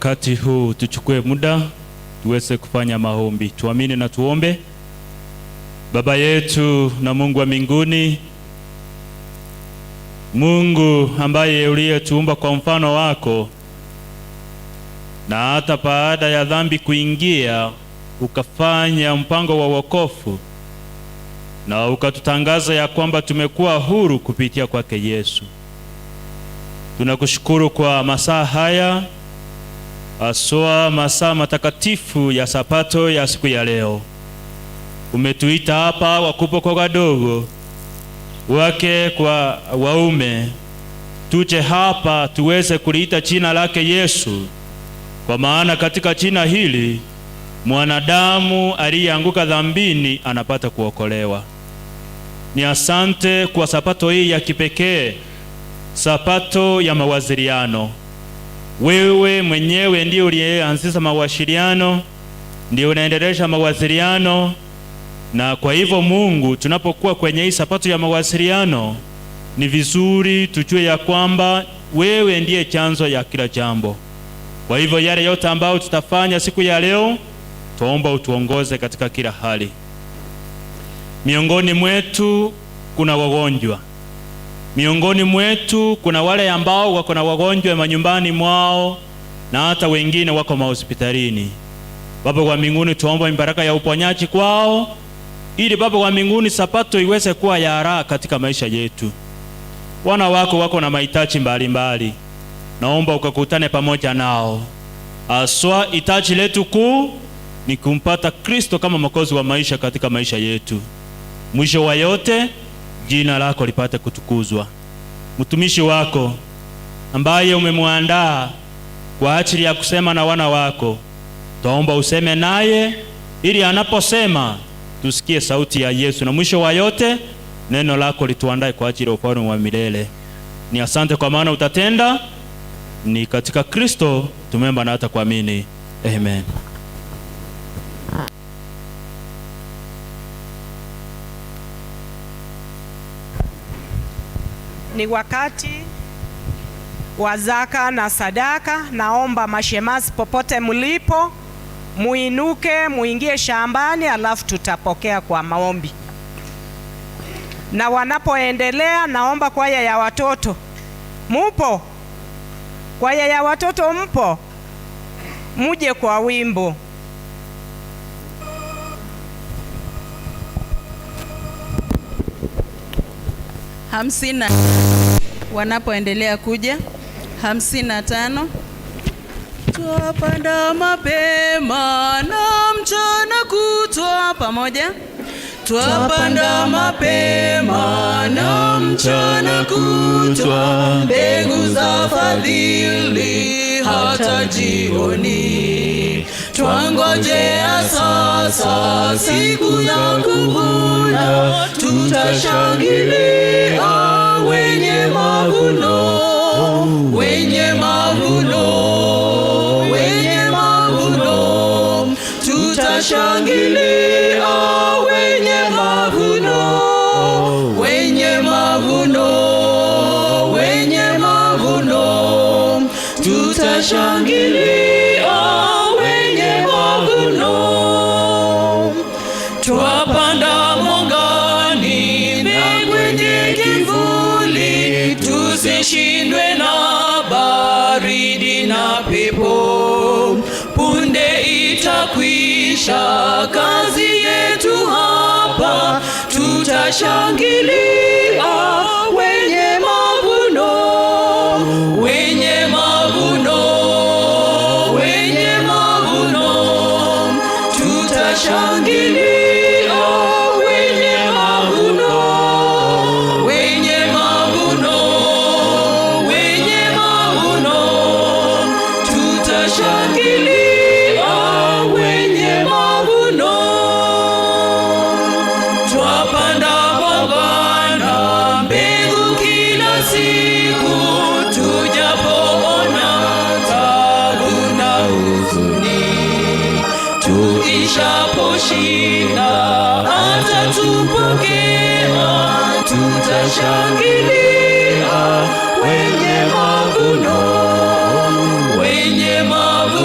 wakati huu tuchukue muda tuweze kufanya maombi. Tuamini na tuombe. Baba yetu na Mungu wa mbinguni, Mungu ambaye uliyetuumba kwa mfano wako, na hata baada ya dhambi kuingia ukafanya mpango wa wokovu, na ukatutangaza ya kwamba tumekuwa huru kupitia kwake Yesu. Tunakushukuru kwa masaa haya, aswa masaa matakatifu ya Sabato ya siku ya leo. Umetuita hapa wakubwa kwa wadogo, wake kwa waume, tuje hapa tuweze kuliita jina lake Yesu, kwa maana katika jina hili mwanadamu aliyeanguka dhambini anapata kuokolewa. Ni asante kwa Sabato hii ya kipekee, Sabato ya mawasiliano. Wewe mwenyewe ndiye uliyeanzisha mawasiliano, ndiye unaendelesha mawasiliano. Na kwa hivyo Mungu, tunapokuwa kwenye hii Sabato ya mawasiliano, ni vizuri tujue ya kwamba wewe ndiye chanzo ya kila jambo. Kwa hivyo yale yote ambayo tutafanya siku ya leo, tuomba utuongoze katika kila hali. Miongoni mwetu kuna wagonjwa. Miongoni mwetu kuna wale ambao wako na wagonjwa manyumbani mwao, na hata wengine wako mahospitalini. Baba wa mbinguni, tuomba baraka ya uponyaji kwao, ili Baba wa mbinguni Sabato iweze kuwa ya haraka katika maisha yetu. Wana wako wako na mahitaji mbalimbali, naomba ukakutane pamoja nao. Aswa hitaji letu kuu ni kumpata Kristo kama mwokozi wa maisha katika maisha yetu. Mwisho wa yote, jina lako lipate kutukuzwa. Mtumishi wako ambaye umemwandaa kwa ajili ya kusema na wana wako, tuomba useme naye, ili anaposema tusikie sauti ya Yesu, na mwisho wa yote neno lako lituandae kwa ajili ya ufalme wa milele. Ni asante kwa maana utatenda. Ni katika Kristo tumeomba na hata kuamini. Amen. Ni wakati wa zaka na sadaka. Naomba mashemasi popote mlipo muinuke, muingie shambani, alafu tutapokea kwa maombi. Na wanapoendelea, naomba kwaya ya watoto, mupo? Kwaya ya watoto mpo? Muje kwa wimbo. Hamsini wanapoendelea kuja. 55. Twapanda mapema na mchana kutwa, pamoja. Twapanda mapema na mchana kutwa, mbegu za fadhili hata jioni. Twangojea sasa siku za kuvuna, tutashangilia wenye mavuno, wenye mavuno, wenye mavuno. Tutashangilia wenye mavuno, wenye mavuno, wenye mavuno. Tutashangilia wenye mavuno. Twapanda mwangani na kwenye kivuli, tusishindwe na baridi na pepo. Punde itakwisha kazi yetu hapa, tutashangilia wenye mavuno, wenye mavuno, wenye mavuno. Tutashangilia wenye mavuno, wenye mavuno, wenye mavuno. Tutashangilia wenye mavuno. Twapanda mwangana mbegu kila siku, tujapoona taabu na huzuni. Tuishaposhinda atatupokea, tutashangilia wenye mavuno, wenye mavuno.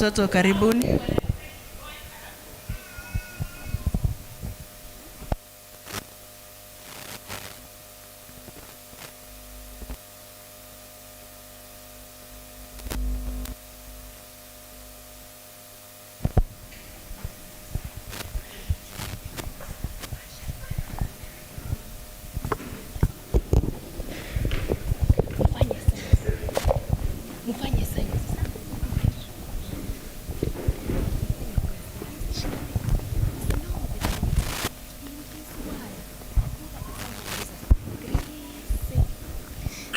watoto karibuni.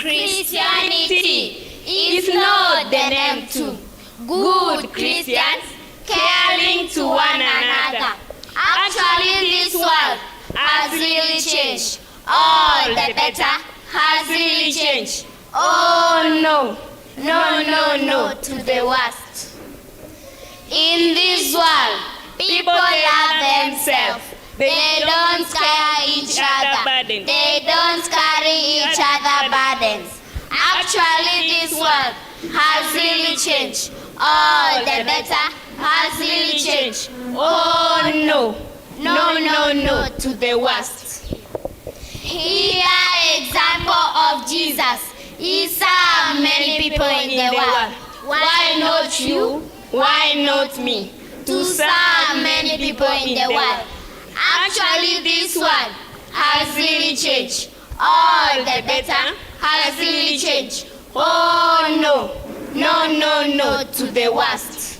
Christianity is not the name to good Christians caring to one another. Actually, this world has really changed. All the better has really changed. Oh no, no, no, no, to the worst. In this world, people love themselves. They don't carry each other. They don't carry each other burdens. Actually, this world has really changed. All the better has really changed. Oh no, no, no, no, to the worst. Here, example of Jesus. He served many people in the world. Why not you? Why not me? To serve many people in the world. Actually, this one has really changed. All the better has really changed. Oh no, no, no, no, to the worst.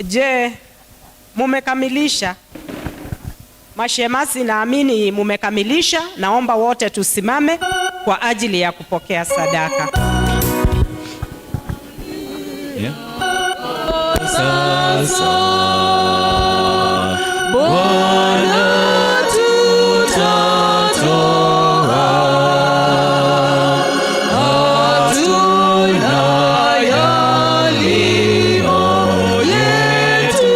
Je, mumekamilisha? Mashemasi, naamini mumekamilisha. Naomba wote tusimame kwa ajili ya kupokea sadaka. Sasa Bwana tutatoa, hatuna yaliyo yetu,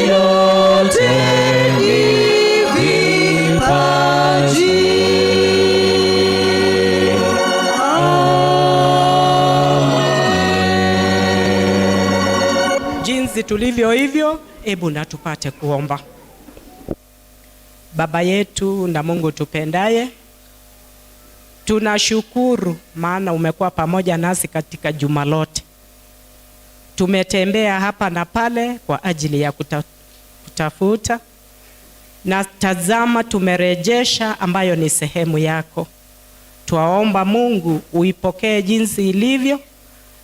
yote ni vipaji. Jinsi tulivyo hivyo, hebu na tupate kuomba. Baba yetu na Mungu tupendaye, tunashukuru maana umekuwa pamoja nasi katika juma lote. Tumetembea hapa na pale kwa ajili ya kutafuta, na tazama tumerejesha ambayo ni sehemu yako. Twaomba Mungu uipokee jinsi ilivyo,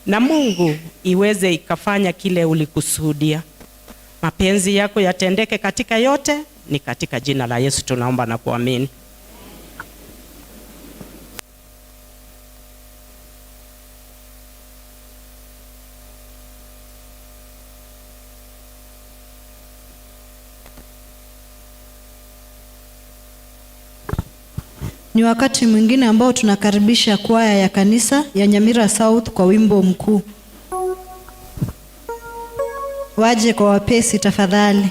na Mungu iweze ikafanya kile ulikusudia. Mapenzi yako yatendeke katika yote, ni katika jina la Yesu tunaomba na kuamini. Ni wakati mwingine ambao tunakaribisha kwaya ya kanisa ya Nyamira South kwa wimbo mkuu. Waje kwa wapesi tafadhali.